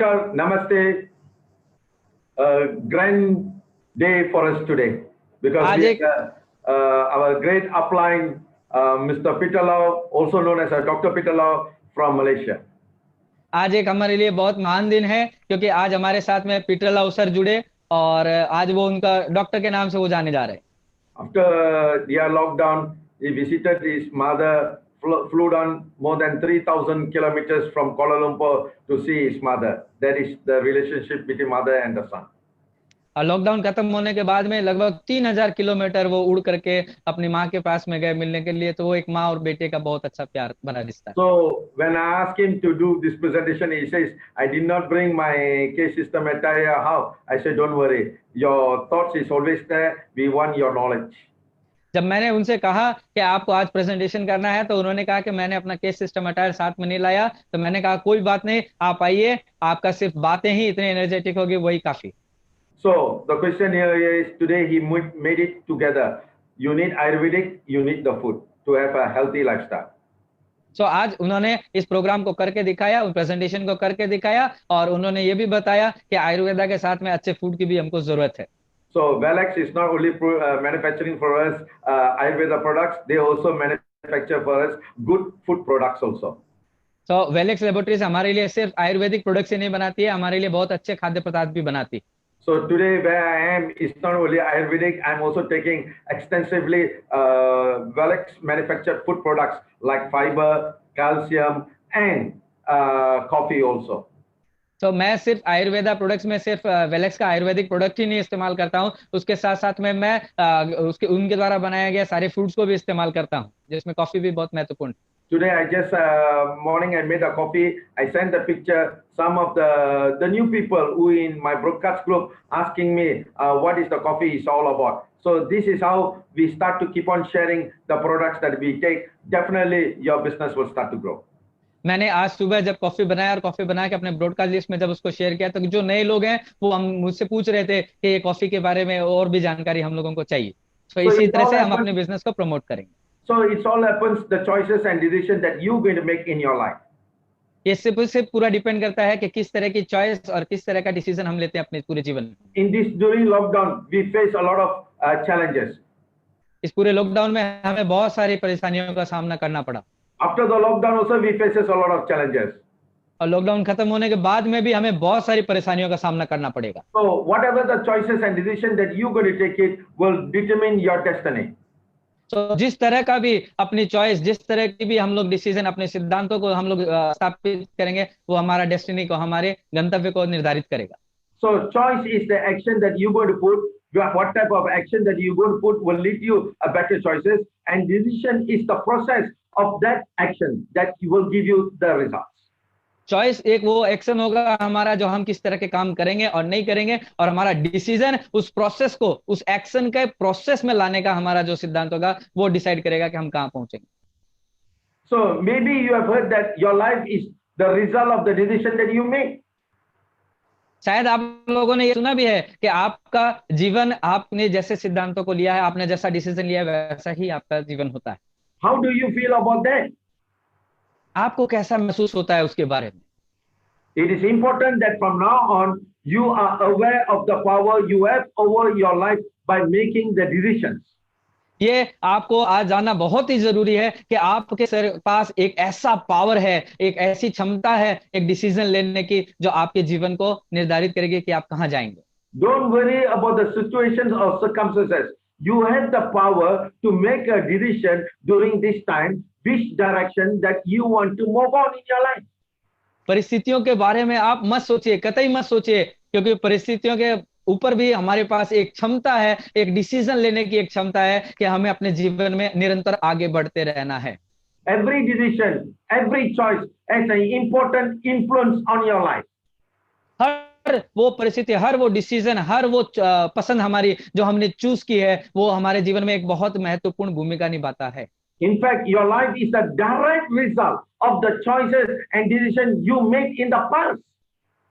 Namaskar, Namaste. Grand day for us today because आज we एक have our great upline, Mr. Peter Lau, also known as Dr. Peter Lau from Malaysia. आज एक हमारे लिए बहुत महान दिन है क्योंकि आज हमारे साथ में पीटर लाउ सर जुड़े और आज वो उनका डॉक्टर के नाम से वो जाने जा रहे हैं। After their lockdown, he visited his mother, flew down more than 3,000 kilometers from Kuala Lumpur to see his mother. That is the relationship between mother and the son. और लॉकडाउन खत्म होने के बाद में लगभग 3000 किलोमीटर वो उड़ करके अपनी माँ के पास में गए मिलने के लिए, तो वो एक माँ और बेटे का बहुत अच्छा प्यार बना रिश्ता है। So when I asked him to do this presentation, he says, I did not bring my case system attire. How? I said, don't worry. Your thoughts is always there. We want your knowledge. जब मैंने उनसे कहा कि आपको आज presentation करना है, तो उन्होंने कहा कि मैंने अपना केस सिस्टम अटायर साथ में नहीं लाया। तो मैंने कहा कोई बात नहीं, आप आइए, आपका सिर्फ बातें ही इतनी एनर्जेटिक होगी, वही काफी। So the question here is today he made it together. You need Ayurvedic, you need the food to have a healthy lifestyle. So आज उन्होंने इस प्रोग्राम को करके दिखाया, उस प्रेजेंटेशन को करके दिखाया और उन्होंने ये भी बताया कि आयुर्वेदा के साथ में अच्छे फूड की भी हमको जरूरत है। So Valex is not only manufacturing for us Ayurveda products, they also manufacture for us good food products also. So Valex Laboratories हमारे लिए सिर्फ आयुर्वेदिक प्रोडक्ट्स ही नहीं बनाती है, हमारे लिए बहुत अच्छे खाद्य पदार्थ भी बनाती है। So today where I am is not only Ayurvedic, I'm also taking extensively Valex manufactured food products like fiber, calcium and coffee also. तो मैं सिर्फ आयुर्वेदा प्रोडक्ट्स में सिर्फ वेलेक्स का आयुर्वेदिक प्रोडक्ट ही नहीं इस्तेमाल करता हूँ, उसके साथ साथ में मैं उसके उनके द्वारा बनाया गया सारे फूड्स को भी इस्तेमाल करता हूँ, जिसमें कॉफी भी बहुत महत्वपूर्ण है। Today I just morning I made a coffee. I sent the picture. Some of the new people who in my broadcast group asking me what is the coffee is all about. So this is how we start to keep on sharing the products that we take. Definitely your business will start to grow. मैंने आज सुबह जब coffee बनाया और coffee बना के अपने broadcast list में जब उसको शेयर किया, तो जो नए लोग हैं वो हम मुझसे पूछ रहे थे कि ये कॉफी के बारे में और भी जानकारी हम लोगों को चाहिए। तो इसी तरह से हम अपने बिजनेस को प्रमोट करेंगे। So it's all happens the choices and decisions that you going to make in your life. ये सिर्फ पूरा डिपेंड करता है कि किस तरह की चॉइस और किस तरह का डिसीजन हम लेते हैं अपने पूरे जीवन में। In this during lockdown we face a lot of challenges. इस पूरे लॉकडाउन में हमें बहुत सारी परेशानियों का सामना करना पड़ा। After the lockdown also we faces a lot of challenges. और लॉकडाउन खत्म होने के बाद में भी हमें बहुत सारी परेशानियों का सामना करना पड़ेगा। So whatever the choices and decisions that you going to take it will determine your destiny. तो जिस तरह का भी अपनी चॉइस, जिस तरह की भी हम लोग डिसीजन अपने सिद्धांतों को हम लोग स्थापित करेंगे, वो हमारा डेस्टिनी को, हमारे गंतव्य को निर्धारित करेगा। So choice is the action that you going to put. What type of action that you going to put will lead you a better choices, and decision is the process of that action that will give you the results. Choice एक वो action होगा हमारा जो हम किस तरह के काम करेंगे और नहीं करेंगे, और हमारा डिसीजन उस प्रोसेस को, उस एक्शन के प्रोसेस में लाने का हमारा जो सिद्धांत होगा वो डिसाइड करेगा कि हम कहां पहुंचेंगे। So maybe you have heard that your life is the result of the decision that you make. शायद आप लोगों ने ये सुना भी है कि आपका जीवन आपने जैसे सिद्धांतों को लिया है, आपने जैसा डिसीजन लिया है, वैसा ही आपका जीवन होता है। How do you feel about that? आपको कैसा महसूस होता है उसके बारे में? It is important that from now on you are aware of the power you have over your life by making the decisions. ये आपको आज जानना बहुत ही जरूरी है कि आपके पास एक ऐसा पावर है, एक ऐसी क्षमता है एक डिसीजन लेने की जो आपके जीवन को निर्धारित करेगी कि आप कहां जाएंगे। Don't worry about the situations or circumstances. You have the power to make a decision during this time which direction that you want to move on in your life. परिस्थितियों के बारे में आप मत सोचिए, कतई मत सोचिए, क्योंकि परिस्थितियों के ऊपर भी हमारे पास एक क्षमता है, एक डिसीजन लेने की एक क्षमता है कि हमें अपने जीवन में निरंतर आगे बढ़ते रहना है। Every decision, every choice has an important influence on your life. हर वो परिस्थिति, हर वो डिसीजन, हर वो पसंद हमारी जो हमने चूज की है, वो हमारे जीवन में एक बहुत महत्वपूर्ण भूमिका निभाता है। In fact, your life is a direct result of the choices and decisions you made in the past.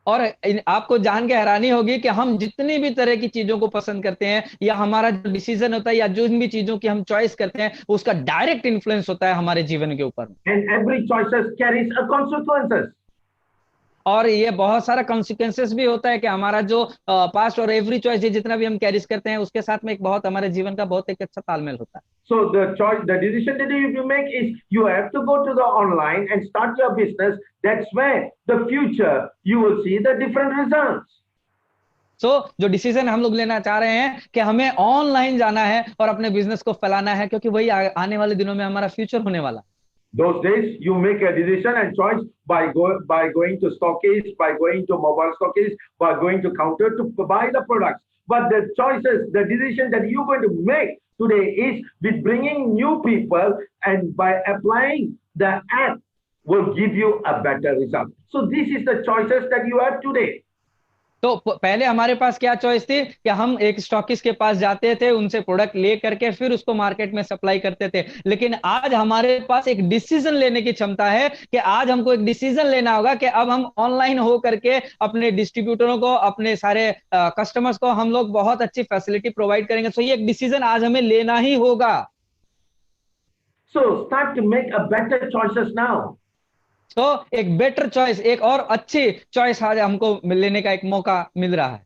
और आपको जान के हैरानी होगी कि हम जितनी भी तरह की चीजों को पसंद करते हैं या हमारा जो डिसीजन होता है या जो भी चीजों की हम चॉइस करते हैं, उसका डायरेक्ट इन्फ्लुएंस होता है हमारे जीवन के ऊपर। And every choices carries a consequences. और ये बहुत सारा कॉन्सिक्वेंसेस भी होता है कि हमारा जो पास्ट और एवरी चॉइस जितना भी हम कैरीज करते हैं उसके साथ में एक बहुत हमारे जीवन का बहुत एक अच्छा तालमेल होता है। So the decision that you make is you have to go to the online and start your business. That's where the future you will see the different results. सो जो डिसीजन हम लोग लेना चाह रहे हैं कि हमें ऑनलाइन जाना है और अपने बिजनेस को फैलाना है, क्योंकि वही आने वाले दिनों में हमारा फ्यूचर होने वाला। Those days you make a decision and choice by going to stockists, by going to mobile stockists, by going to counter to buy the products. But the choices, the decision that you're going to make today is with bringing new people, and by applying the app will give you a better result. So this is the choices that you have today. तो पहले हमारे पास क्या choice थी कि हम एक stockist के पास जाते थे, उनसे प्रोडक्ट ले करके फिर उसको मार्केट में सप्लाई करते थे। लेकिन आज हमारे पास एक डिसीजन लेने की क्षमता है कि आज हमको एक डिसीजन लेना होगा कि अब हम ऑनलाइन हो करके अपने डिस्ट्रीब्यूटरों को, अपने सारे कस्टमर्स को हम लोग बहुत अच्छी फैसिलिटी प्रोवाइड करेंगे। तो ये एक डिसीजन आज हमें लेना ही होगा। So start to make a better choices now. तो एक बेटर चॉइस, एक और अच्छी चॉइस आज हमको लेने का एक मौका मिल रहा है।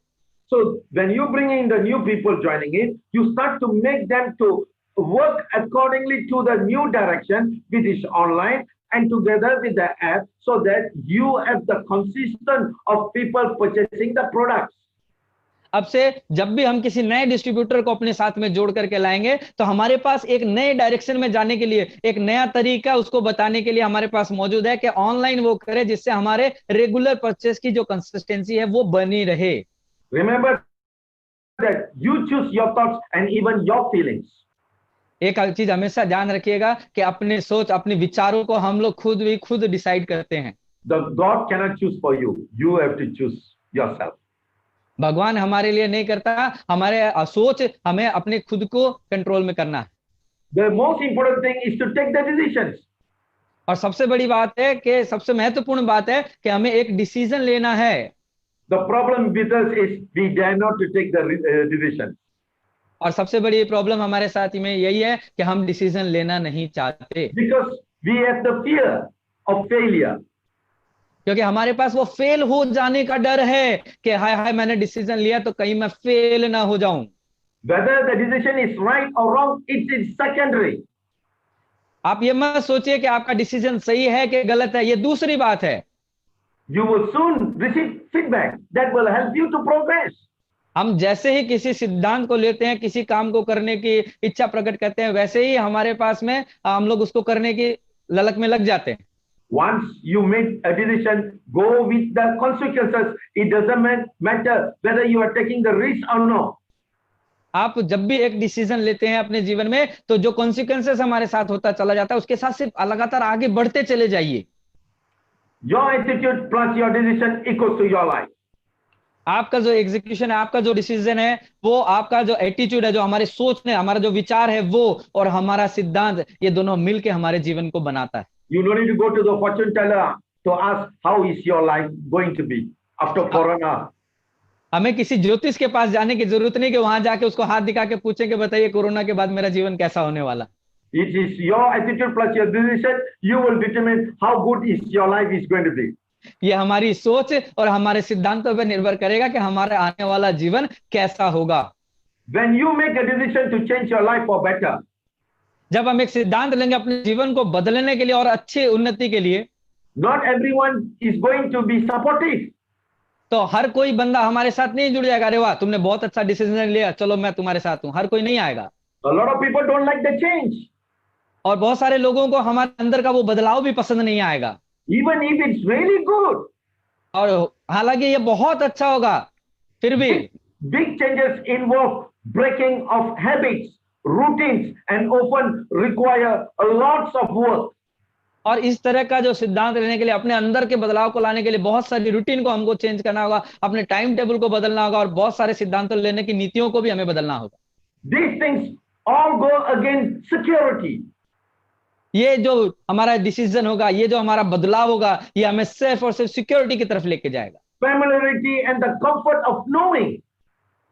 So when you bring in the new people joining in, you start to make them to work accordingly to the new direction with this online and together with the app, so that you have the consistent of people purchasing the products. अब से जब भी हम किसी नए distributor को अपने साथ में जोड़ करके लाएंगे तो हमारे पास एक नए डायरेक्शन में जाने के लिए एक नया तरीका उसको बताने के लिए हमारे पास मौजूद है कि ऑनलाइन वो करे, जिससे हमारे रेगुलर परचेस की जो कंसिस्टेंसी है वो बनी रहे। Remember that you choose your thoughts and even your feelings. एक चीज हमेशा ध्यान रखिएगा कि अपने सोच, अपने विचारों को हम लोग खुद डिसाइड करते हैं। The God cannot choose for you. You have to choose yourself. भगवान हमारे लिए नहीं करता, हमारे सोच हमें अपने खुद को कंट्रोल में करना है। The most important thing is to take the decisions. और सबसे बड़ी बात है कि सबसे महत्वपूर्ण बात है कि हमें एक डिसीजन लेना है। The problem with us is we dare not to take the decision. और सबसे बड़ी प्रॉब्लम हमारे साथ में यही है कि हम डिसीजन लेना नहीं चाहते, Because we have the fear of failure. क्योंकि हमारे पास वो फेल हो जाने का डर है कि हाय हाय मैंने डिसीजन लिया तो कहीं मैं फेल ना हो जाऊं। Whether the decision is right or wrong, it is secondary. आप ये मत सोचिए कि आपका डिसीजन सही है कि गलत है, ये दूसरी बात है। You will soon receive feedback that will help you to progress. हम जैसे ही किसी सिद्धांत को लेते हैं, किसी काम को करने की इच्छा प्रकट करते हैं, वैसे ही हमारे पास में हम लोग उसको करने की ललक में लग जाते हैं। Once you make a decision, go with the consequences. It doesn't matter whether you are taking the risk or not. आप जब भी एक डिसीजन लेते हैं अपने जीवन में, तो जो कॉन्सिक्वेंसेस हमारे साथ होता चला जाता है उसके साथ सिर्फ लगातार आगे बढ़ते चले जाइए। Your attitude plus your decision equals to your life. आपका जो एग्जीक्यूशन है, आपका जो डिसीजन है, वो आपका जो एटीट्यूड है, जो हमारे सोच ने, हमारा जो विचार है वो और हमारा सिद्धांत, ये दोनों मिलके हमारे जीवन को बनाता है। You don't need to go to the fortune teller to ask how is your life going to be after corona. हमें किसी ज्योतिष के पास जाने की जरूरत नहीं कि वहां जाके उसको हाथ दिखा के पूछे कि बताइए कोरोना के बाद मेरा जीवन कैसा होने वाला। It is your attitude plus your decision. You will determine how good is your life is going to be. ये हमारी सोच और हमारे सिद्धांतों पर निर्भर करेगा कि हमारा आने वाला जीवन कैसा होगा। When you make a decision to change your life for better, जब हम एक सिद्धांत लेंगे अपने जीवन को बदलने के लिए और अच्छी उन्नति के लिए, not everyone is going to be supportive. तो हर कोई बंदा हमारे साथ नहीं जुड़ जाएगा। अरे वाह तुमने बहुत अच्छा डिसीजन लिया, चलो मैं तुम्हारे साथ हूं, हर कोई नहीं आएगा। A lot of people don't like the change. और बहुत सारे लोगों को हमारे अंदर का वो बदलाव भी पसंद नहीं आएगा, Even if it's really good. और हालांकि ये बहुत अच्छा होगा, फिर भी Big changes involve breaking of habits, routines, and often require a lots of work. और इस तरह का जो सिद्धांत लेने के लिए, अपने अंदर के बदलाव को लाने के लिए बहुत सारी रूटीन को हमको चेंज करना होगा, अपने टाइम टेबल को बदलना होगा और बहुत सारे सिद्धांत लेने की नीतियों को भी हमें बदलना होगा। These things all go against security. ये जो हमारा डिसीजन होगा, ये जो हमारा बदलाव होगा, ये हमें सिर्फ और सिर्फ सिक्योरिटी की तरफ लेके जाएगा, Familiarity and the comfort of knowing.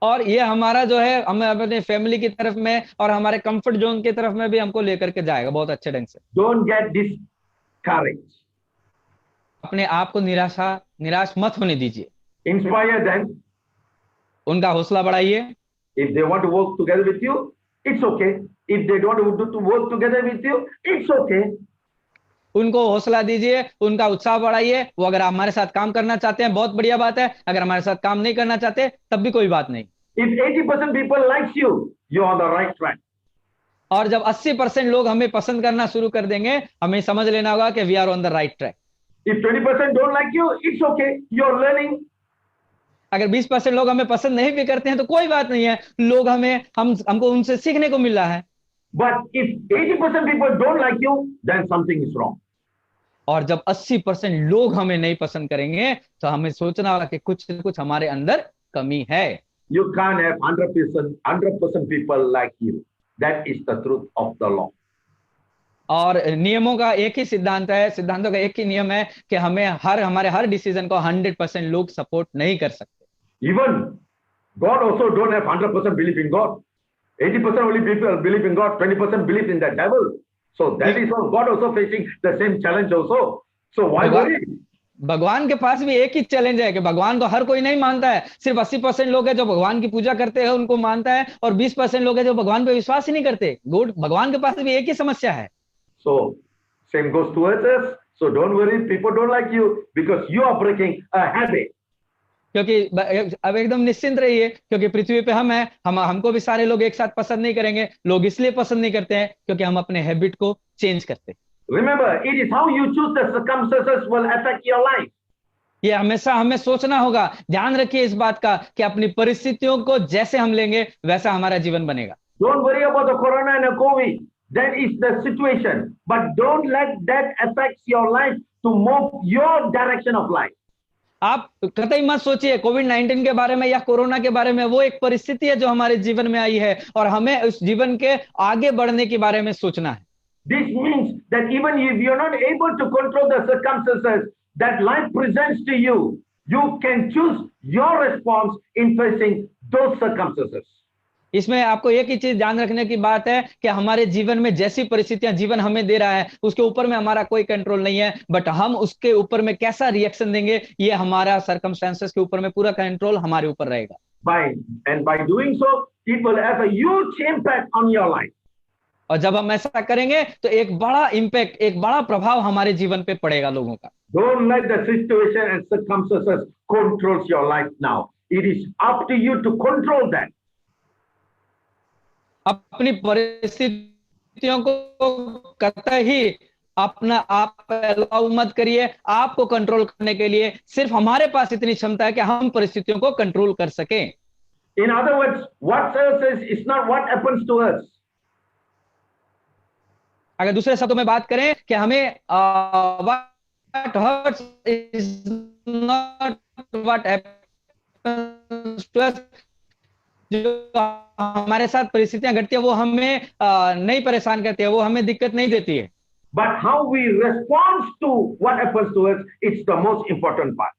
और ये हमारा जो है हमें अपने फैमिली की तरफ में और हमारे कंफर्ट जोन की तरफ में भी हमको लेकर के जाएगा बहुत अच्छे ढंग से। Don't get discouraged. अपने आप को निराश मत होने दीजिए। Inspire them. उनका हौसला बढ़ाइए। If they want to work together with you, it's okay. If they don't want to work together with you, it's okay. उनको हौसला दीजिए, उनका उत्साह बढ़ाइए। वो अगर हमारे साथ काम करना चाहते हैं, बहुत बढ़िया बात है। अगर हमारे साथ काम नहीं करना चाहते, तब भी कोई बात नहीं। If 80% people likes you, you're on the right track. और जब 80% लोग हमें पसंद करना शुरू कर देंगे, हमें समझ लेना होगा कि we are on the right track. If 20% don't like you, it's okay. You're learning. अगर 20% लोग हमें पसंद नहीं भी करते हैं तो कोई बात नहीं है, लोग हमको उनसे सीखने को मिल रहा है। But if 80% people don't like you, then something is wrong. और जब 80% लोग हमें नहीं पसंद करेंगे, तो हमें सोचना होगा कि कुछ न कुछ हमारे अंदर कमी है। You can't have 100% people like you. That is the truth of the law. और नियमों का एक ही सिद्धांत है, सिद्धांतों का एक ही नियम है कि हमें हमारे हर डिसीजन को 100% लोग सपोर्ट नहीं कर सकते। Even God also don't have 100% belief in God. 80% only people believe in God, 20% believe in the devil. So that is all. God also facing the same challenge also. So why worry? भगवान के पास भी एक ही challenge है कि भगवान को हर कोई नहीं मानता है। सिर्फ 80% लोग हैं जो भगवान की पूजा करते हैं, उनको मानता है, और 20% लोग हैं जो भगवान पे विश्वास ही नहीं करते। भगवान के पास भी एक ही समस्या है। So same goes towards us. So don't worry, people don't like you because you are breaking a habit. क्योंकि अब एकदम निश्चिंत रहिए, क्योंकि पृथ्वी पे हमको भी सारे लोग एक साथ पसंद नहीं करेंगे। लोग इसलिए पसंद नहीं करते हैं क्योंकि हम अपने हैबिट को चेंज करते हैं। Remember, it is how you choose the circumstances will affect your life. ये हमेशा हमें सोचना होगा, ध्यान रखिए इस बात का कि अपनी परिस्थितियों को जैसे हम लेंगे वैसा हमारा जीवन बनेगा। Don't worry about the corona and the COVID. That is the situation. But don't let that affect your life to move your direction of life. आप कतई मत सोचिए कोविड-19 के बारे में या कोरोना के बारे में। वो एक परिस्थिति है जो हमारे जीवन में आई है, और हमें उस जीवन के आगे बढ़ने के बारे में सोचना है। This means that even if you're not able to control the circumstances that life presents to you, you can choose your response in facing those circumstances. इसमें आपको एक ही चीज ध्यान रखने की बात है कि हमारे जीवन में जैसी परिस्थितियां जीवन हमें दे रहा है, उसके ऊपर में हमारा कोई कंट्रोल नहीं है, बट हम उसके ऊपर में कैसा रिएक्शन देंगे, ये हमारा सर्कमस्टेंसेस के ऊपर में पूरा कंट्रोल हमारे ऊपर रहेगा। By doing so, it will have a huge impact on your life. और जब हम ऐसा करेंगे तो एक बड़ा इंपैक्ट, एक बड़ा प्रभाव हमारे जीवन पे पड़ेगा लोगों का। Don't let the situation and circumstances controls your life now. It is up to you to control that. अपनी परिस्थितियों को कतई अपना आप अलाउ मत करिए। आपको कंट्रोल करने के लिए सिर्फ हमारे पास इतनी क्षमता है कि हम परिस्थितियों को कंट्रोल कर सकें। In other words, what else is not what happens to us. अगर दूसरे शब्दों में बात करें कि हमें what hurts is not what happens to us, जो हमारे साथ परिस्थितियां घटती है वो हमें नहीं परेशान करती है, वो हमें दिक्कत नहीं देती है। But how we respond to what happens to us, it's the most important part.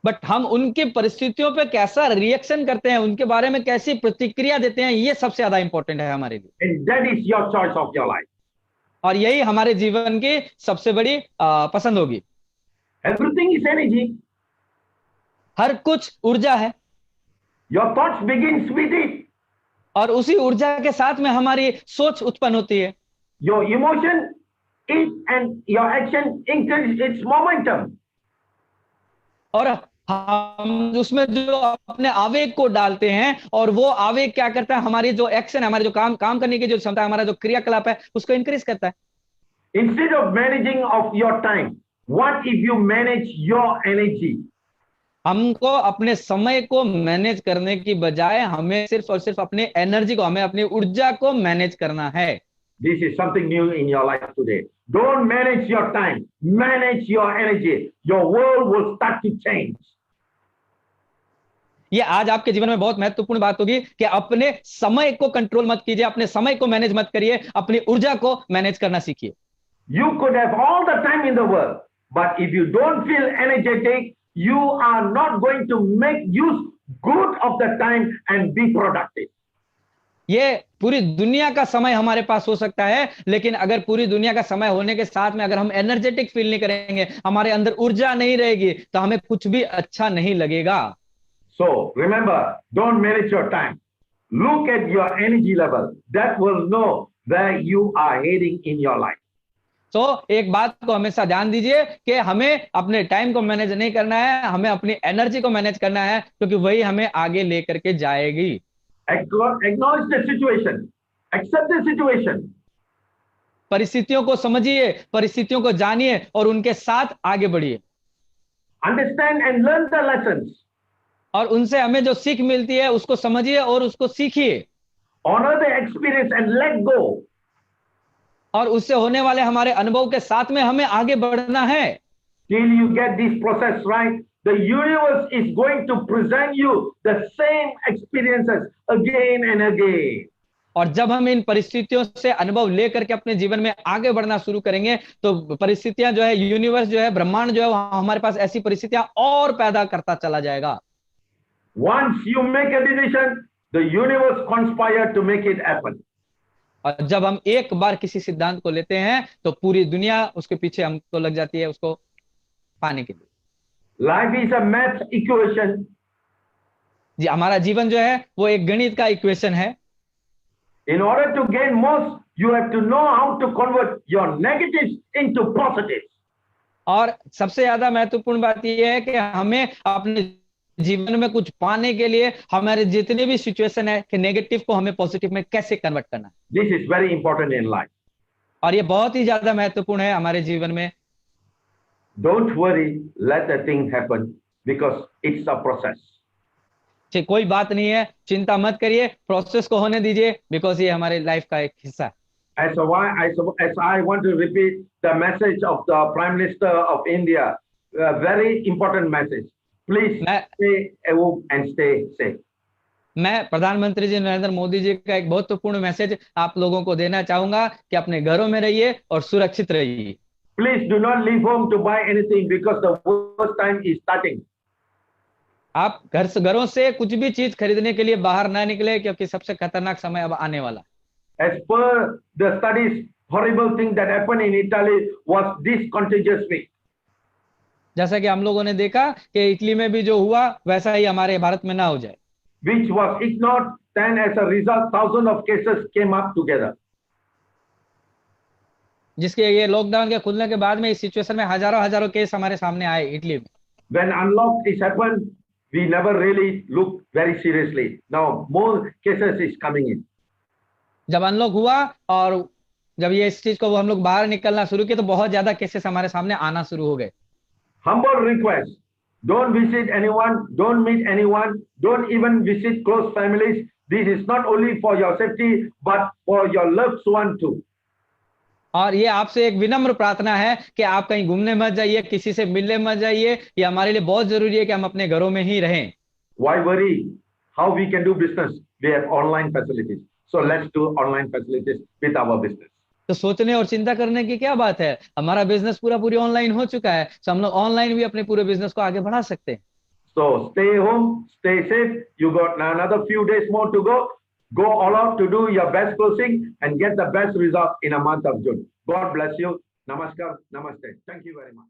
But हम उनकी परिस्थितियों पे कैसा रिएक्शन करते हैं, उनके बारे में कैसी प्रतिक्रिया देते हैं, ये सबसे ज्यादा इंपॉर्टेंट है हमारे लिए। And that is your choice of your life. और यही हमारे जीवन की सबसे बड़ी पसंद होगी। Everything is energy. हर कुछ ऊर्जा है। Your thoughts begins with it. और उसी ऊर्जा के साथ में हमारी सोच उत्पन्न होती है। Your emotion is and your action increases its momentum. और हम उसमें जो अपने आवेग को डालते हैं, और वो आवेग क्या करता है, हमारी जो एक्शन है, हमारी जो काम करने की जो क्षमता है, हमारा जो क्रियाकलाप है, उसको इंक्रीज करता है। Instead of managing of your time, what if you manage your energy? हमको अपने समय को मैनेज करने की बजाय हमें सिर्फ और सिर्फ अपने एनर्जी को, हमें अपनी ऊर्जा को मैनेज करना है। This is something new in your life today. Don't manage your time, manage your energy. Your world will start to change. ये आज आपके जीवन में बहुत महत्वपूर्ण बात होगी कि अपने समय को कंट्रोल मत कीजिए, अपने समय को मैनेज मत करिए, अपनी ऊर्जा को मैनेज करना सीखिए। You could have all the time in the world, but if you don't feel energetic, you are not going to make use good of the time and be productive. ये पूरी दुनिया का समय हमारे पास हो सकता है, लेकिन अगर पूरी दुनिया का समय होने के साथ में अगर हम एनर्जेटिक फील नहीं करेंगे, हमारे अंदर ऊर्जा नहीं रहेगी, तो हमें कुछ भी अच्छा नहीं लगेगा। So remember, don't manage your time. Look at your energy level. That will know where you are heading in your life. तो एक बात को हमेशा ध्यान दीजिए कि हमें अपने टाइम को मैनेज नहीं करना है, हमें अपनी एनर्जी को मैनेज करना है, क्योंकि वही हमें आगे लेकर के जाएगी। Acknowledge the situation. Accept the situation. परिस्थितियों को समझिए, परिस्थितियों को जानिए और उनके साथ आगे बढ़िए। Understand and learn the lessons. और उनसे हमें जो सीख मिलती है उसको समझिए और उसको सीखिए। Honor the experience and let go. और उससे होने वाले हमारे अनुभव के साथ में हमें आगे बढ़ना है। Till you get this process right, the universe is going to present you the same experiences again and again. और जब हम इन परिस्थितियों से अनुभव लेकर के अपने जीवन में आगे बढ़ना शुरू करेंगे, तो परिस्थितियां जो है, यूनिवर्स जो है, ब्रह्मांड जो है, हमारे पास ऐसी परिस्थितियां और पैदा करता चला जाएगा। Once you make a decision, the universe conspire to make it happen. और जब हम एक बार किसी सिद्धांत को लेते हैं, तो पूरी दुनिया उसके पीछे हमको लग जाती है उसको पाने के लिए। Life is a math equation. जी, हमारा जीवन जो है वो एक गणित का इक्वेशन है। In order to gain most, you have to know how to convert your negatives into positives. और सबसे ज्यादा महत्वपूर्ण बात यह है कि हमें अपने जीवन में कुछ पाने के लिए हमारे जितने भी सिचुएशन है कि नेगेटिव को हमें पॉजिटिव में कैसे कन्वर्ट करना है। This is very important in life. और ये बहुत ही ज्यादा महत्वपूर्ण है हमारे जीवन में। Don't worry, let the thing happen because it's a process. ठीक, कोई बात नहीं है, चिंता मत करिए, प्रोसेस को होने दीजिए, बिकॉज ये हमारे लाइफ का एक हिस्सा है। As I want to repeat the message of the Prime Minister of India, a very important message. Please stay home and stay safe. मैं प्रधानमंत्री जी नरेंद्र मोदी जी का एक महत्वपूर्ण मैसेज आप लोगों को देना चाहूंगा कि अपने घरों में रहिए और सुरक्षित रहिए। Please do not leave home to buy anything because the worst time is starting. आप घरों से कुछ भी चीज खरीदने के लिए बाहर ना निकले, क्योंकि सबसे खतरनाक समय अब आने वाला। As per the studies, horrible thing that happened in Italy was this contagious week. जैसा कि हम लोगों ने देखा कि इटली में भी जो हुआ वैसा ही हमारे भारत में ना हो जाए। Which was ignored, then as a result, thousands of cases came up together. जिसके ये लॉकडाउन के खुलने के बाद में इस सिचुएशन में हजारों केस हमारे सामने आए इटली में। When unlock is happened, we never really look very seriously. Now more cases is coming in. जब अनलॉक हुआ और जब ये इस चीज को हम लोग बाहर निकलना शुरू किए, तो बहुत ज्यादा केसेस हमारे सामने आना शुरू हो गए। Humble request: don't visit anyone, don't meet anyone, don't even visit close families. This is not only for your safety but for your loved one too. और ये आपसे एक विनम्र प्रार्थना है कि आप कहीं घूमने मत जाइए, किसी से मिलने मत जाइए। ये हमारे लिए बहुत जरूरी है कि हम अपने घरों में ही रहें। Why worry? How we can do business? We have online facilities. So let's do online facilities with our business. तो सोचने और चिंता करने की क्या बात है, हमारा बिजनेस पूरी ऑनलाइन हो चुका है, तो हम लोग ऑनलाइन भी अपने पूरे बिजनेस को आगे बढ़ा सकते हैं। So stay home, stay safe. You got another few days more to go. Go all out to do your best closing and get the best result in a month of June. God bless you. Namaskar. Namaste. Thank you very much.